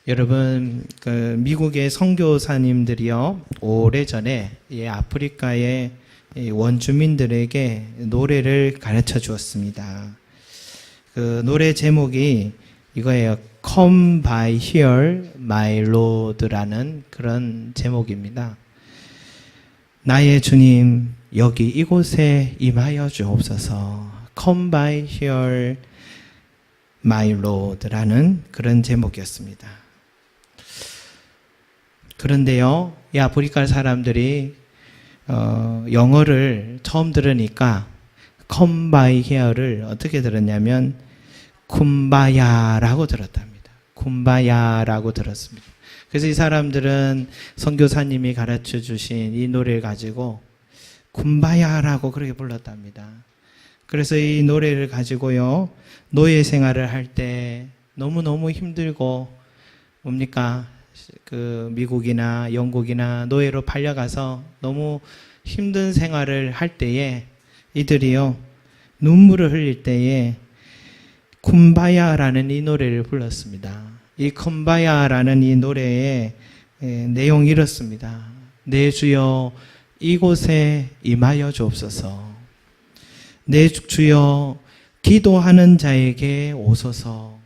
여러분, 미국의 선교사님들이요, 오래전에 이 아프리카의 이 원주민들에게 노래를 가르쳐 주었습니다. 그 노래 제목이 이거예요. Come by here, my Lord라는 그런 제목입니다. 나의 주님, 여기 이곳에 임하여 주옵소서. Come by here, my Lord라는 그런 제목이었습니다. 그런데요, 이 아프리카 사람들이 영어를 처음 들으니까 Come by here를 어떻게 들었냐면 쿰바야라고 들었답니다. 쿰바야라고 들었습니다. 그래서 이 사람들은 선교사님이 가르쳐 주신 이 노래를 가지고 쿰바야라고 그렇게 불렀답니다. 그래서 이 노래를 가지고요, 노예 생활을 할 때 너무너무 힘들고, 뭡니까? 미국이나 영국이나 노예로 팔려가서 너무 힘든 생활을 할 때에 이들이요, 눈물을 흘릴 때에 쿰바야라는 이 노래를 불렀습니다. 이 쿰바야라는 이 노래의 내용이 이렇습니다. 내 주여 이곳에 임하여 주옵소서. 내 주여 기도하는 자에게 오소서.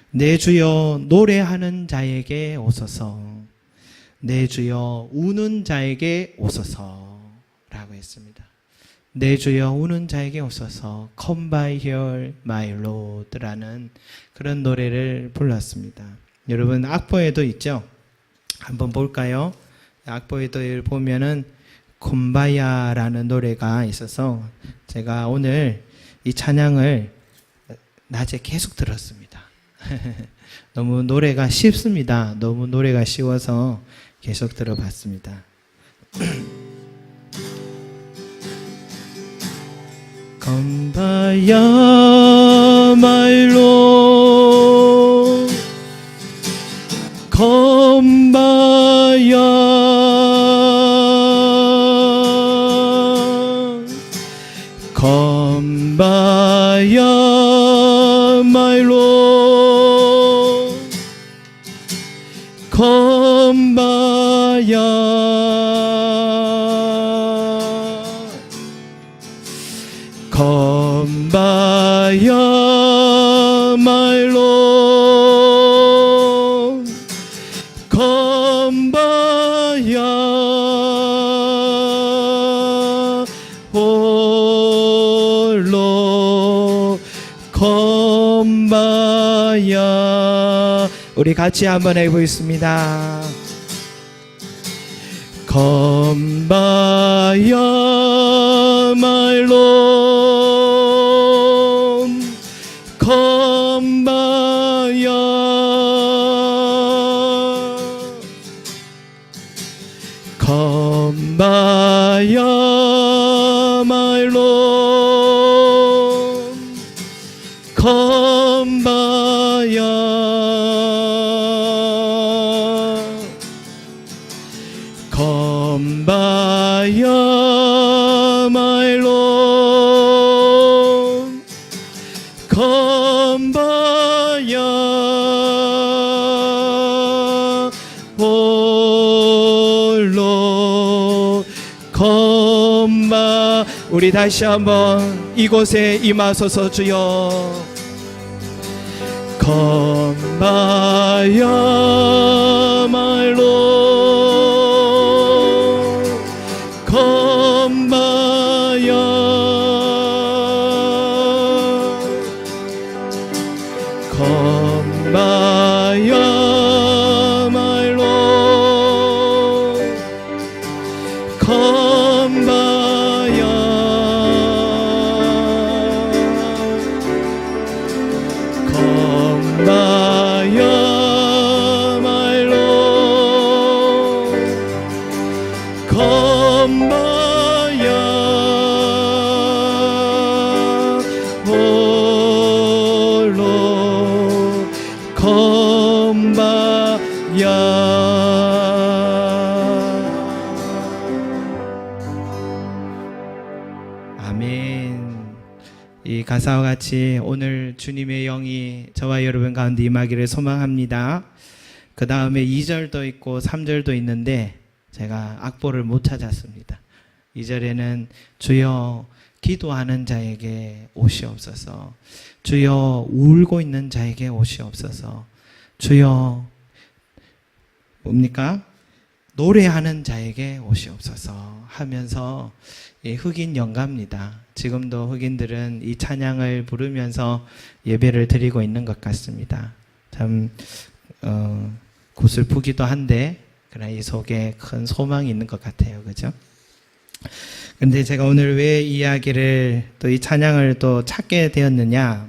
내 주여 노래하는 자에게 오소서. 내 주여 우는 자에게 오소서 라고 했습니다. 내 주여 우는 자에게 오소서. Come by here, my Lord 라는 그런 노래를 불렀습니다. 여러분, 악보에도 있죠? 한번 볼까요? 악보에도 보면은 쿰바야라는 노래가 있어서 제가 오늘 이 찬양을 낮에 계속 들었습니다. 너무 노래가 쉽습니다. 너무 노래가 쉬워서 계속 들어봤습니다. 쿰바야 my Lord, 쿰바야 쿰바야 my Lord, 쿰바야 쿰바야 my Lord, 쿰바야 홀로 쿰바야. 우리 같이 한번 해보겠습니다. 쿰바야 my Lord, 쿰바야 쿰바야 my Lord, 쿰바야 쿰바야 my Lord, 쿰바야 홀로 쿰바. 우리 다시 한번 이곳에 임하소서 주여. 쿰바야 my Lord, 쿰바야 쿰바야 my Lord, 쿰바야 쿰바야 my Lord, 쿰바야 홀로 쿰바야. 아멘. 이 가사와 같이 오늘 주님의 영이 저와 여러분 가운데 임하기를 소망합니다. 그 다음에 2절도 있고 3절도 있는데 제가 악보를 못 찾았습니다. 2절에는 주여 기도하는 자에게 옷이옵소서, 주여 울고 있는 자에게 옷이옵소서, 주여 뭡니까? 노래하는 자에게 옷이옵소서 하면서 흑인 연가입니다. 지금도 흑인들은 이 찬양을 부르면서 예배를 드리고 있는 것 같습니다. 참 구슬프기도 한데 그러나 이 속에 큰 소망이 있는 것 같아요. 그죠? 근데 제가 오늘 왜 이야기를 또 이 찬양을 또 찾게 되었느냐?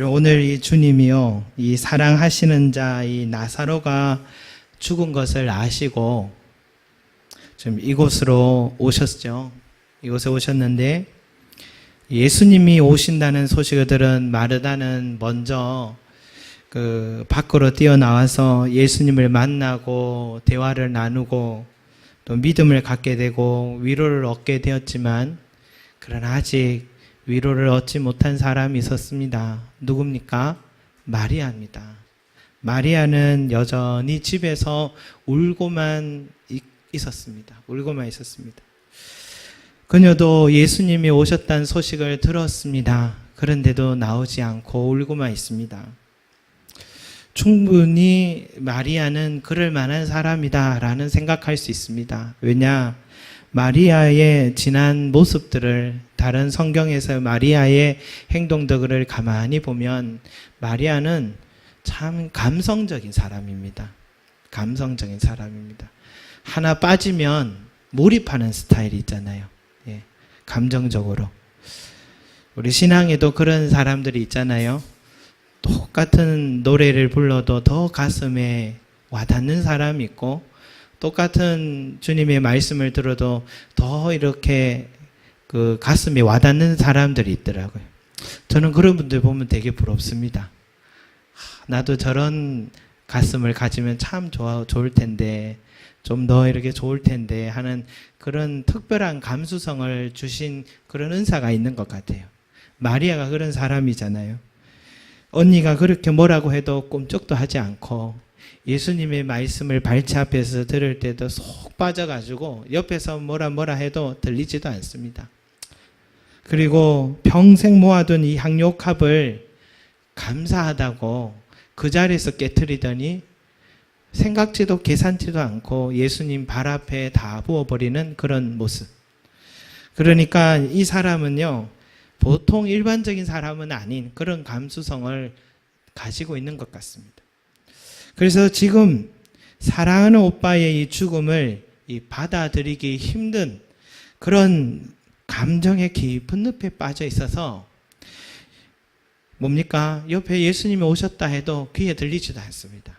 오늘 이 주님이요, 이 사랑하시는 자 이 나사로가 죽은 것을 아시고 지금 이곳으로 오셨죠. 이곳에 오셨는데 예수님이 오신다는 소식을 들은 마르다는 먼저 그 밖으로 뛰어나와서 예수님을 만나고 대화를 나누고 또 믿음을 갖게 되고 위로를 얻게 되었지만, 그러나 아직 위로를 얻지 못한 사람이 있었습니다. 누굽니까? 마리아입니다. 마리아는 여전히 집에서 울고만 있었습니다. 울고만 있었습니다. 그녀도 예수님이 오셨다는 소식을 들었습니다. 그런데도 나오지 않고 울고만 있습니다. 충분히 마리아는 그럴 만한 사람이다라는 생각할 수 있습니다. 왜냐? 마리아의 지난 모습들을, 다른 성경에서 마리아의 행동들을 가만히 보면 마리아는 참 감성적인 사람입니다. 감성적인 사람입니다. 하나 빠지면 몰입하는 스타일이 있잖아요. 예, 감정적으로. 우리 신앙에도 그런 사람들이 있잖아요. 똑같은 노래를 불러도 더 가슴에 와닿는 사람이 있고, 똑같은 주님의 말씀을 들어도 더 이렇게 그 가슴에 와닿는 사람들이 있더라고요. 저는 그런 분들 보면 되게 부럽습니다. 나도 저런 가슴을 가지면 참 좋을 텐데, 좀 더 이렇게 좋을 텐데 하는 그런 특별한 감수성을 주신 그런 은사가 있는 것 같아요. 마리아가 그런 사람이잖아요. 언니가 그렇게 뭐라고 해도 꼼짝도 하지 않고 예수님의 말씀을 발치 앞에서 들을 때도 속 빠져가지고 옆에서 뭐라 해도 들리지도 않습니다. 그리고 평생 모아둔 이 향료컵을 감사하다고 그 자리에서 깨트리더니 생각지도 계산치도 않고 예수님 발 앞에 다 부어버리는 그런 모습. 그러니까 이 사람은요, 보통 일반적인 사람은 아닌 그런 감수성을 가지고 있는 것 같습니다. 그래서 지금 사랑하는 오빠의 이 죽음을 받아들이기 힘든 그런 감정의 깊은 늪에 빠져 있어서 뭡니까? 옆에 예수님이 오셨다 해도 귀에 들리지도 않습니다.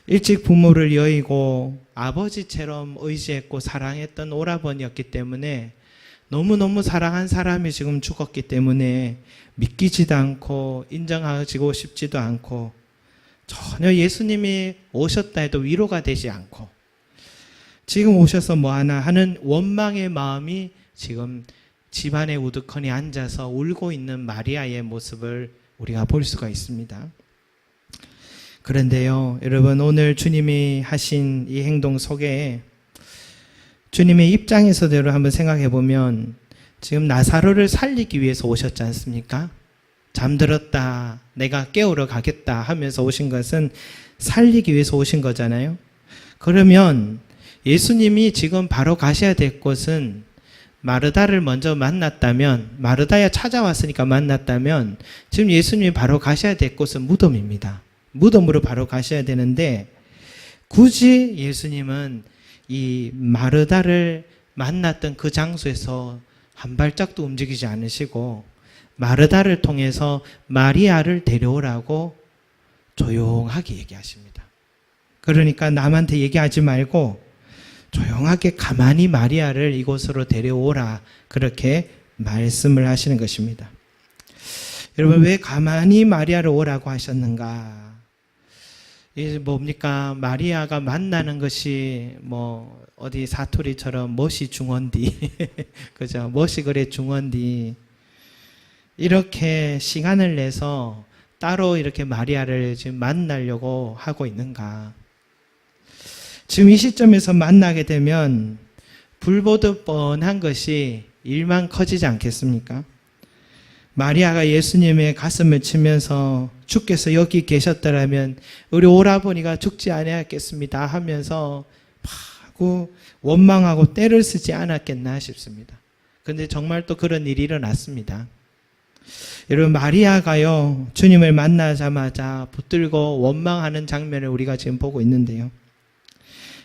일찍 부모를 여의고 아버지처럼 의지했고 사랑했던 오라버니였기 때문에 너무너무 사랑한 사람이 지금 죽었기 때문에 믿기지도 않고 인정하고 싶지도 않고 전혀 예수님이 오셨다 해도 위로가 되지 않고 지금 오셔서 뭐하나 하는 원망의 마음이 지금 집안에 우두커니 앉아서 울고 있는 마리아의 모습을 우리가 볼 수가 있습니다. 그런데요, 여러분, 오늘 주님이 하신 이 행동 속에 주님의 입장에서대로 한번 생각해 보면 지금 나사로를 살리기 위해서 오셨지 않습니까? 잠들었다, 내가 깨우러 가겠다 하면서 오신 것은 살리기 위해서 오신 거잖아요. 그러면 예수님이 지금 바로 가셔야 될 곳은 마르다를 먼저 만났다면, 마르다야 찾아왔으니까 만났다면 지금 예수님이 바로 가셔야 될 곳은 무덤입니다. 무덤으로 바로 가셔야 되는데 굳이 예수님은 이 마르다를 만났던 그 장소에서 한 발짝도 움직이지 않으시고 마르다를 통해서 마리아를 데려오라고 조용하게 얘기하십니다. 그러니까 남한테 얘기하지 말고 조용하게 가만히 마리아를 이곳으로 데려오라, 그렇게 말씀을 하시는 것입니다. 여러분, 왜 가만히 마리아를 오라고 하셨는가? 이게 뭡니까? 마리아가 만나는 것이 뭐 어디 사투리처럼 멋이 중원디 그죠? 멋이 그래 중원디 이렇게 시간을 내서 따로 이렇게 마리아를 지금 만나려고 하고 있는가? 지금 이 시점에서 만나게 되면 불보듯 뻔한 것이 일만 커지지 않겠습니까? 마리아가 예수님의 가슴을 치면서 주께서 여기 계셨더라면 우리 오라버니가 죽지 아니하겠습니다 하면서 하고 원망하고 때를 쓰지 않았겠나 싶습니다. 그런데 정말 또 그런 일이 일어났습니다. 여러분, 마리아가요, 주님을 만나자마자 붙들고 원망하는 장면을 우리가 지금 보고 있는데요.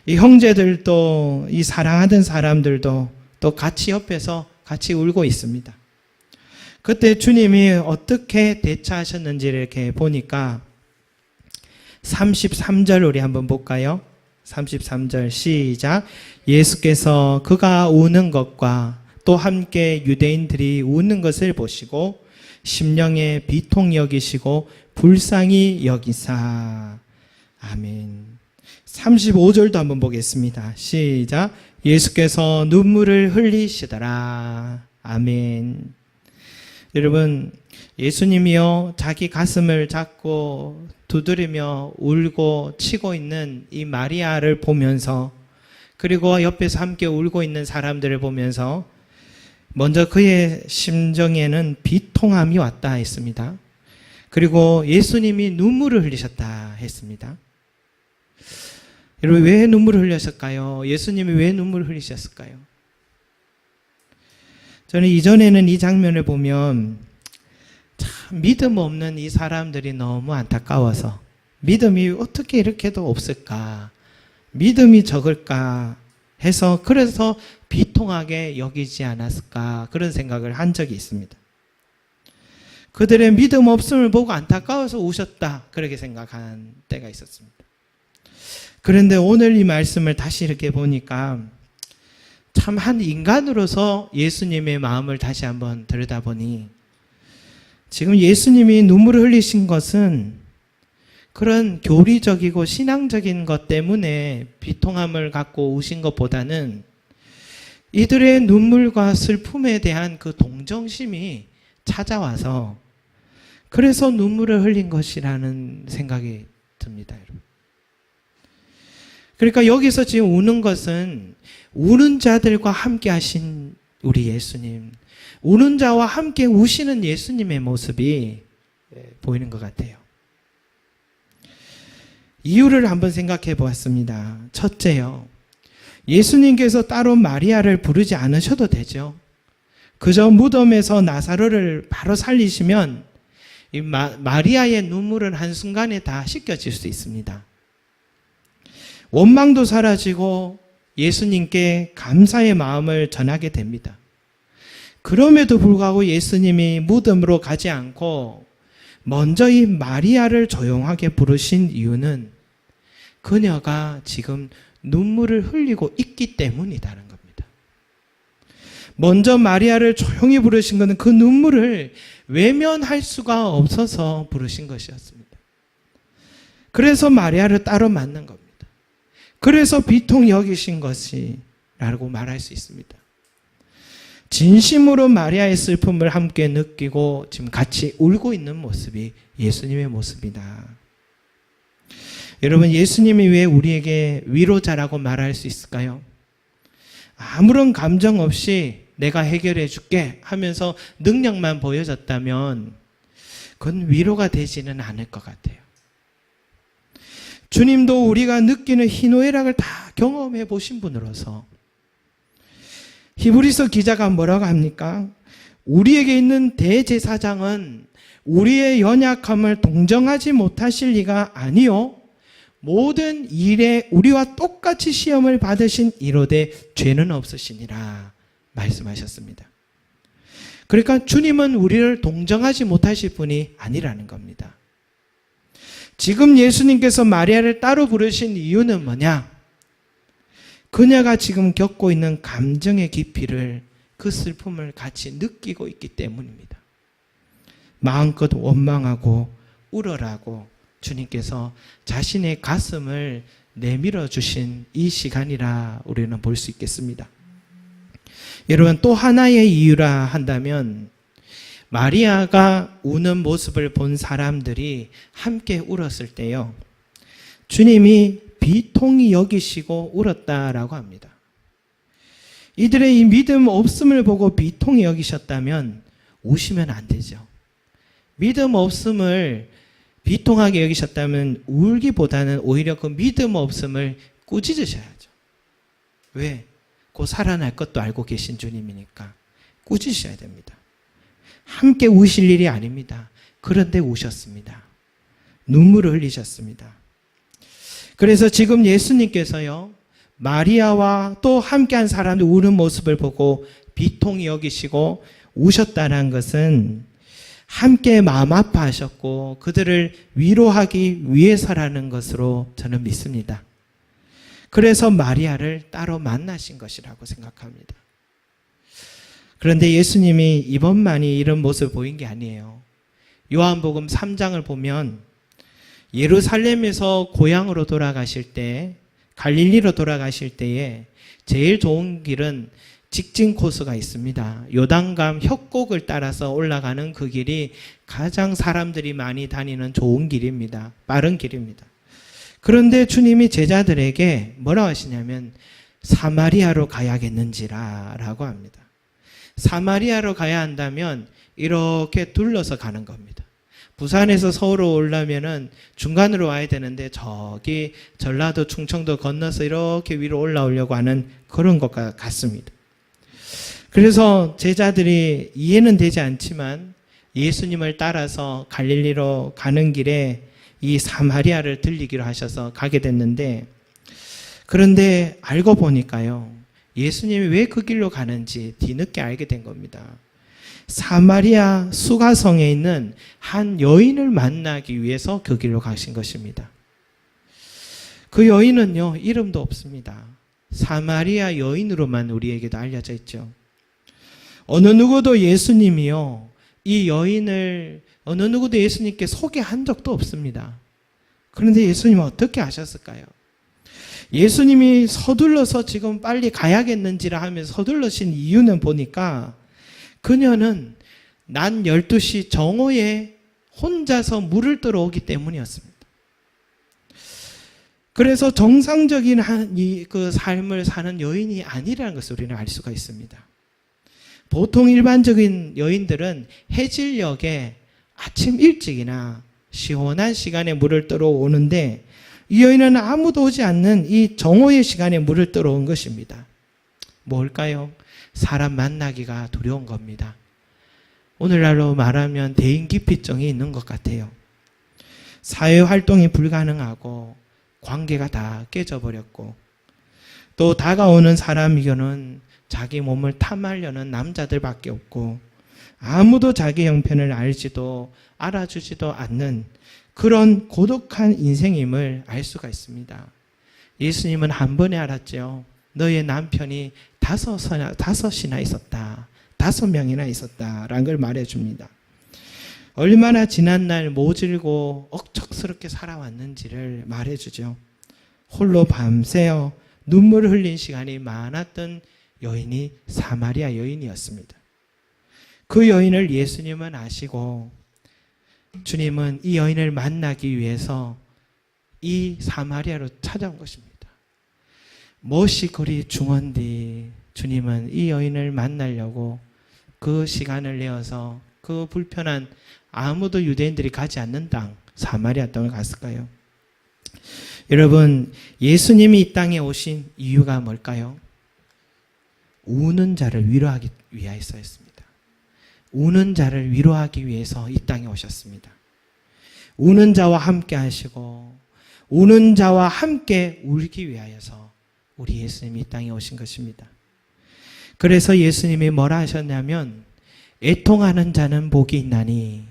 이 형제들도, 이 사랑하던 사람들도 또 같이 옆에서 같이 울고 있습니다. 그때 주님이 어떻게 대처하셨는지를 이렇게 보니까 33절 우리 한번 볼까요? 33절 시작. 예수께서 그가 우는 것과 또 함께 유대인들이 우는 것을 보시고 심령에 비통 여기시고 불쌍히 여기사. 아멘. 35절도 한번 보겠습니다. 시작. 예수께서 눈물을 흘리시더라. 아멘. 여러분, 예수님이요, 자기 가슴을 잡고 두드리며 울고 치고 있는 이 마리아를 보면서, 그리고 옆에서 함께 울고 있는 사람들을 보면서 먼저 그의 심정에는 비통함이 왔다 했습니다. 그리고 예수님이 눈물을 흘리셨다 했습니다. 여러분, 왜 눈물을 흘렸을까요? 예수님이 왜 눈물을 흘리셨을까요? 저는 이전에는 이 장면을 보면 참 믿음 없는 이 사람들이 너무 안타까워서, 믿음이 어떻게 이렇게도 없을까, 믿음이 적을까 해서 그래서 비통하게 여기지 않았을까, 그런 생각을 한 적이 있습니다. 그들의 믿음 없음을 보고 안타까워서 우셨다, 그렇게 생각한 때가 있었습니다. 그런데 오늘 이 말씀을 다시 이렇게 보니까 참 한 인간으로서 예수님의 마음을 다시 한번 들여다보니, 지금 예수님이 눈물을 흘리신 것은 그런 교리적이고 신앙적인 것 때문에 비통함을 갖고 우신 것보다는 이들의 눈물과 슬픔에 대한 그 동정심이 찾아와서 그래서 눈물을 흘린 것이라는 생각이 듭니다, 여러분. 그러니까 여기서 지금 우는 것은 우는 자들과 함께 하신 우리 예수님, 우는 자와 함께 우시는 예수님의 모습이 보이는 것 같아요. 이유를 한번 생각해 보았습니다. 첫째요, 예수님께서 따로 마리아를 부르지 않으셔도 되죠. 그저 무덤에서 나사로를 바로 살리시면 이 마리아의 눈물은 한순간에 다 씻겨질 수 있습니다. 원망도 사라지고 예수님께 감사의 마음을 전하게 됩니다. 그럼에도 불구하고 예수님이 무덤으로 가지 않고 먼저 이 마리아를 조용하게 부르신 이유는 그녀가 지금 눈물을 흘리고 있기 때문이라는 겁니다. 먼저 마리아를 조용히 부르신 것은 그 눈물을 외면할 수가 없어서 부르신 것이었습니다. 그래서 마리아를 따로 만난 겁니다. 그래서 비통 여기신 것이라고 말할 수 있습니다. 진심으로 마리아의 슬픔을 함께 느끼고 지금 같이 울고 있는 모습이 예수님의 모습이다. 여러분, 예수님이 왜 우리에게 위로자라고 말할 수 있을까요? 아무런 감정 없이 내가 해결해 줄게 하면서 능력만 보여줬다면 그건 위로가 되지는 않을 것 같아요. 주님도 우리가 느끼는 희노애락을 다 경험해 보신 분으로서, 히브리서 기자가 뭐라고 합니까? 우리에게 있는 대제사장은 우리의 연약함을 동정하지 못하실 리가 아니요, 모든 일에 우리와 똑같이 시험을 받으신 이로되 죄는 없으시니라 말씀하셨습니다. 그러니까 주님은 우리를 동정하지 못하실 분이 아니라는 겁니다. 지금 예수님께서 마리아를 따로 부르신 이유는 뭐냐? 그녀가 지금 겪고 있는 감정의 깊이를, 그 슬픔을 같이 느끼고 있기 때문입니다. 마음껏 원망하고 울어라고 주님께서 자신의 가슴을 내밀어 주신 이 시간이라 우리는 볼 수 있겠습니다. 여러분, 또 하나의 이유라 한다면 마리아가 우는 모습을 본 사람들이 함께 울었을 때요, 주님이 비통히 여기시고 울었다라고 합니다. 이들의 이 믿음 없음을 보고 비통히 여기셨다면 우시면 안 되죠. 믿음 없음을 비통하게 여기셨다면 울기보다는 오히려 그 믿음 없음을 꾸짖으셔야죠. 왜? 곧 살아날 것도 알고 계신 주님이니까 꾸짖으셔야 됩니다. 함께 우실 일이 아닙니다. 그런데 우셨습니다. 눈물을 흘리셨습니다. 그래서 지금 예수님께서요, 마리아와 또 함께한 사람들 우는 모습을 보고 비통히 여기시고 우셨다는 것은 함께 마음 아파하셨고 그들을 위로하기 위해서라는 것으로 저는 믿습니다. 그래서 마리아를 따로 만나신 것이라고 생각합니다. 그런데 예수님이 이번만이 이런 모습을 보인 게 아니에요. 요한복음 3장을 보면 예루살렘에서 고향으로 돌아가실 때, 갈릴리로 돌아가실 때에 제일 좋은 길은 직진 코스가 있습니다. 요단강 협곡을 따라서 올라가는 그 길이 가장 사람들이 많이 다니는 좋은 길입니다. 빠른 길입니다. 그런데 주님이 제자들에게 뭐라고 하시냐면 사마리아로 가야겠는지라 라고 합니다. 사마리아로 가야 한다면 이렇게 둘러서 가는 겁니다. 부산에서 서울로 오려면은 중간으로 와야 되는데 저기 전라도 충청도 건너서 이렇게 위로 올라오려고 하는 그런 것 같습니다. 그래서 제자들이 이해는 되지 않지만 예수님을 따라서 갈릴리로 가는 길에 이 사마리아를 들리기로 하셔서 가게 됐는데, 그런데 알고 보니까요, 예수님이 왜 그 길로 가는지 뒤늦게 알게 된 겁니다. 사마리아 수가성에 있는 한 여인을 만나기 위해서 그 길로 가신 것입니다. 그 여인은요, 이름도 없습니다. 사마리아 여인으로만 우리에게도 알려져 있죠. 어느 누구도 예수님이요, 이 여인을 어느 누구도 예수님께 소개한 적도 없습니다. 그런데 예수님은 어떻게 아셨을까요? 예수님이 서둘러서 지금 빨리 가야겠는지라 하면서 서둘러신 이유는 보니까 그녀는 낮 12시 정오에 혼자서 물을 뜨러 오기 때문이었습니다. 그래서 정상적인 그 삶을 사는 여인이 아니라는 것을 우리는 알 수가 있습니다. 보통 일반적인 여인들은 해질녘에 아침 일찍이나 시원한 시간에 물을 뜨러 오는데 이 여인은 아무도 오지 않는 이 정오의 시간에 물을 뜨러 온 것입니다. 뭘까요? 사람 만나기가 두려운 겁니다. 오늘날로 말하면 대인기피증이 있는 것 같아요. 사회활동이 불가능하고 관계가 다 깨져버렸고 또 다가오는 사람이고는 자기 몸을 탐하려는 남자들밖에 없고 아무도 자기 형편을 알지도 알아주지도 않는 그런 고독한 인생임을 알 수가 있습니다. 예수님은 한 번에 알았죠. 너의 남편이 다섯이나 있었다. 5명이나 있었다라는 걸 말해줍니다. 얼마나 지난날 모질고 억척스럽게 살아왔는지를 말해주죠. 홀로 밤새워 눈물을 흘린 시간이 많았던 여인이 사마리아 여인이었습니다. 그 여인을 예수님은 아시고 주님은 이 여인을 만나기 위해서 이 사마리아로 찾아온 것입니다. 무엇이 그리 중헌디 주님은 이 여인을 만나려고 그 시간을 내어서 그 불편한 아무도 유대인들이 가지 않는 땅 사마리아 땅을 갔을까요? 여러분, 예수님이 이 땅에 오신 이유가 뭘까요? 우는 자를 위로하기 위하여서였습니다. 우는 자를 위로하기 위해서 이 땅에 오셨습니다. 우는 자와 함께 하시고 우는 자와 함께 울기 위하여서 우리 예수님이 이 땅에 오신 것입니다. 그래서 예수님이 뭐라 하셨냐면 애통하는 자는 복이 있나니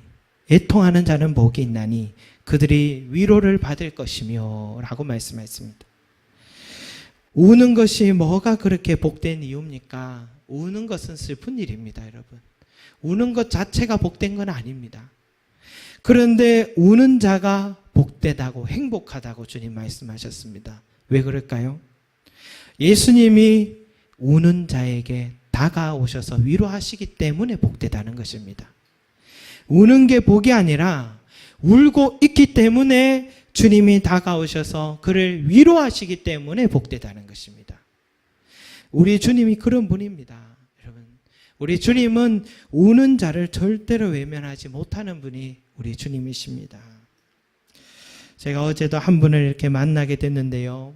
애통하는 자는 복이 있나니 그들이 위로를 받을 것이며 라고 말씀하셨습니다. 우는 것이 뭐가 그렇게 복된 이유입니까? 우는 것은 슬픈 일입니다, 여러분. 우는 것 자체가 복된 건 아닙니다. 그런데 우는 자가 복되다고 행복하다고 주님 말씀하셨습니다. 왜 그럴까요? 예수님이 우는 자에게 다가오셔서 위로하시기 때문에 복되다는 것입니다. 우는 게 복이 아니라 울고 있기 때문에 주님이 다가오셔서 그를 위로하시기 때문에 복되다는 것입니다. 우리 주님이 그런 분입니다. 여러분, 우리 주님은 우는 자를 절대로 외면하지 못하는 분이 우리 주님이십니다. 제가 어제도 한 분을 이렇게 만나게 됐는데요.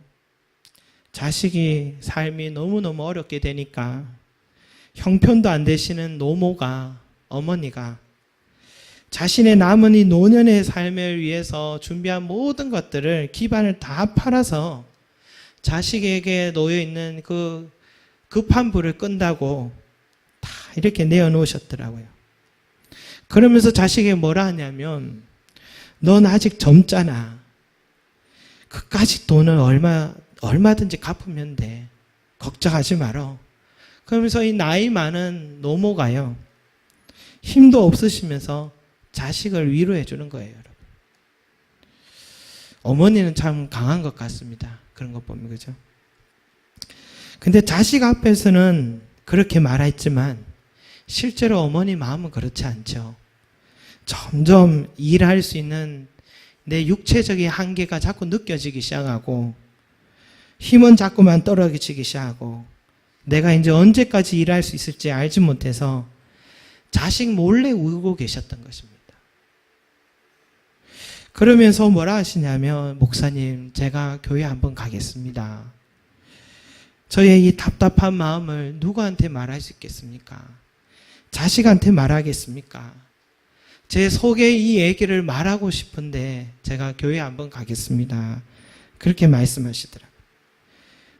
자식이 삶이 너무너무 어렵게 되니까 형편도 안 되시는 노모가, 어머니가 자신의 남은 이 노년의 삶을 위해서 준비한 모든 것들을 기반을 다 팔아서 자식에게 놓여있는 그 급한 불을 끈다고 다 이렇게 내어놓으셨더라고요. 그러면서 자식에게 뭐라 하냐면, 넌 아직 젊잖아. 그까짓 돈을 얼마든지 갚으면 돼. 걱정하지 말어. 그러면서 이 나이 많은 노모가요, 힘도 없으시면서 자식을 위로해 주는 거예요, 여러분. 어머니는 참 강한 것 같습니다. 그런 것 보면, 그죠? 근데 자식 앞에서는 그렇게 말했지만 실제로 어머니 마음은 그렇지 않죠. 점점 일할 수 있는 내 육체적인 한계가 자꾸 느껴지기 시작하고 힘은 자꾸만 떨어지기 시작하고 내가 이제 언제까지 일할 수 있을지 알지 못해서 자식 몰래 울고 계셨던 것입니다. 그러면서 뭐라 하시냐면, 목사님, 제가 교회 한번 가겠습니다. 저의 이 답답한 마음을 누구한테 말할 수 있겠습니까? 자식한테 말하겠습니까? 제 속에 이 얘기를 말하고 싶은데 제가 교회 한번 가겠습니다. 그렇게 말씀하시더라고요.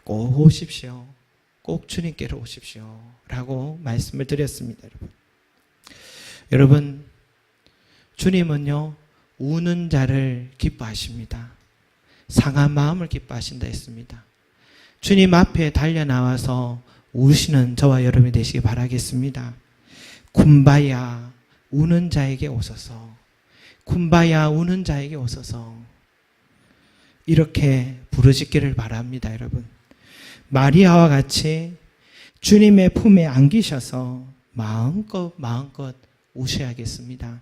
꼭 오십시오. 꼭 주님께로 오십시오. 라고 말씀을 드렸습니다, 여러분. 여러분, 주님은요, 우는 자를 기뻐하십니다. 상한 마음을 기뻐하신다 했습니다. 주님 앞에 달려나와서 우시는 저와 여러분이 되시기 바라겠습니다. 쿰바야, 우는 자에게 오소서. 쿰바야, 우는 자에게 오소서. 이렇게 부르짖기를 바랍니다, 여러분. 마리아와 같이 주님의 품에 안기셔서 마음껏 우셔야겠습니다.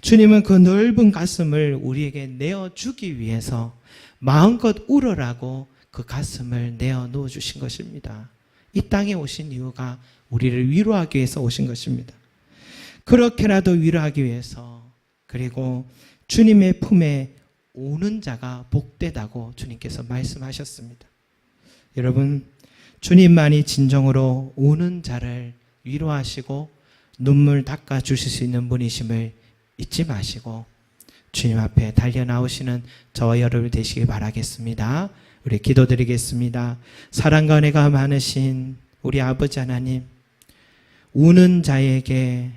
주님은 그 넓은 가슴을 우리에게 내어주기 위해서 마음껏 울어라고 그 가슴을 내어놓아 주신 것입니다. 이 땅에 오신 이유가 우리를 위로하기 위해서 오신 것입니다. 그렇게라도 위로하기 위해서, 그리고 주님의 품에 오는 자가 복되다고 주님께서 말씀하셨습니다. 여러분, 주님만이 진정으로 오는 자를 위로하시고 눈물 닦아 주실 수 있는 분이심을 잊지 마시고 주님 앞에 달려 나오시는 저와 여러분 되시길 바라겠습니다. 우리 기도드리겠습니다. 사랑과 은혜가 많으신 우리 아버지 하나님, 우는 자에게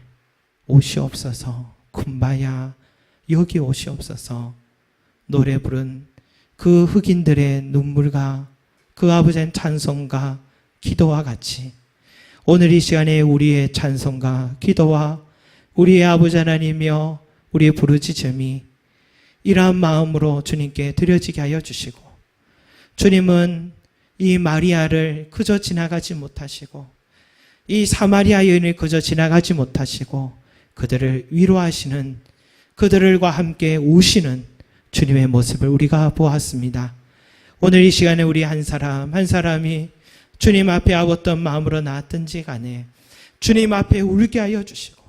오시옵소서. 쿰바야, 여기 오시옵소서. 노래 부른 그 흑인들의 눈물과 그 아버지의 찬송과 기도와 같이 오늘 이 시간에 우리의 찬송과 기도와 우리의 아버지 하나님이여 우리의 부르짖음이 이러한 마음으로 주님께 드려지게 하여 주시고, 주님은 이 마리아를 그저 지나가지 못하시고 이 사마리아 여인을 그저 지나가지 못하시고 그들을 위로하시는, 그들과 함께 우시는 주님의 모습을 우리가 보았습니다. 오늘 이 시간에 우리 한 사람 한 사람이 주님 앞에 어떤 마음으로 나왔든지 간에 주님 앞에 울게 하여 주시고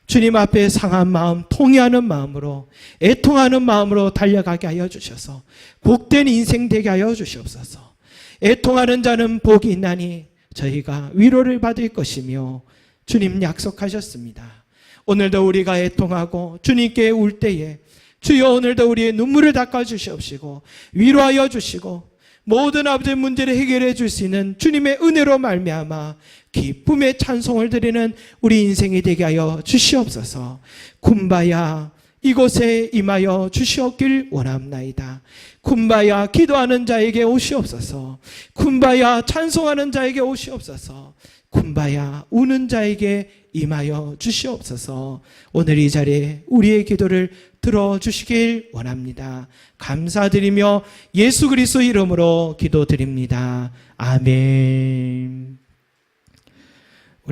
주님 앞에 상한 마음, 통회하는 마음으로, 애통하는 마음으로 달려가게 하여 주셔서 복된 인생 되게 하여 주시옵소서. 애통하는 자는 복이 있나니 저희가 위로를 받을 것이며 주님 약속하셨습니다. 오늘도 우리가 애통하고 주님께 울 때에 주여 오늘도 우리의 눈물을 닦아 주시옵시고 위로하여 주시고 모든 아버지의 문제를 해결해 줄 수 있는 주님의 은혜로 말미암아 기쁨의 찬송을 드리는 우리 인생이 되게 하여 주시옵소서. 쿰바야, 이곳에 임하여 주시옵길 원합나이다. 쿰바야, 기도하는 자에게 오시옵소서. 쿰바야, 찬송하는 자에게 오시옵소서. 쿰바야, 우는 자에게 임하여 주시옵소서. 오늘 이 자리에 우리의 기도를 들어주시길 원합니다. 감사드리며 예수 그리스도 이름으로 기도드립니다. 아멘. 우리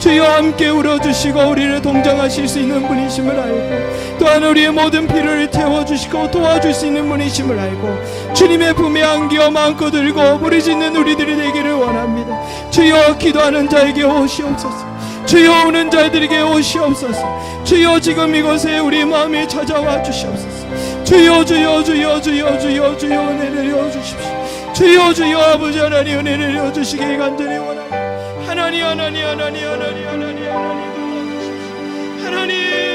주여 함께 울어주시고 우리를 동정하실 수 있는 분이심을 알고, 또한 우리의 모든 필요를 채워주시고 도와줄 수 있는 분이심을 알고, 주님의 품에 안겨 마음껏 들고 부르짖는 우리들이 되기를 원합니다. 주여 기도하는 자에게 오시옵소서. 주여 우는 자들에게 오시옵소서. 주여 지금 이곳에 우리 마음이 찾아와 주시옵소서. 주여 주여 주여 주여 주여 주여 은혜 내려주십시오. 주여 주여 아버지 하나님 은혜 내려주시기 간절히 원합니다. 하나님 하나님 하나님 하나님 하나님 하나님 하나님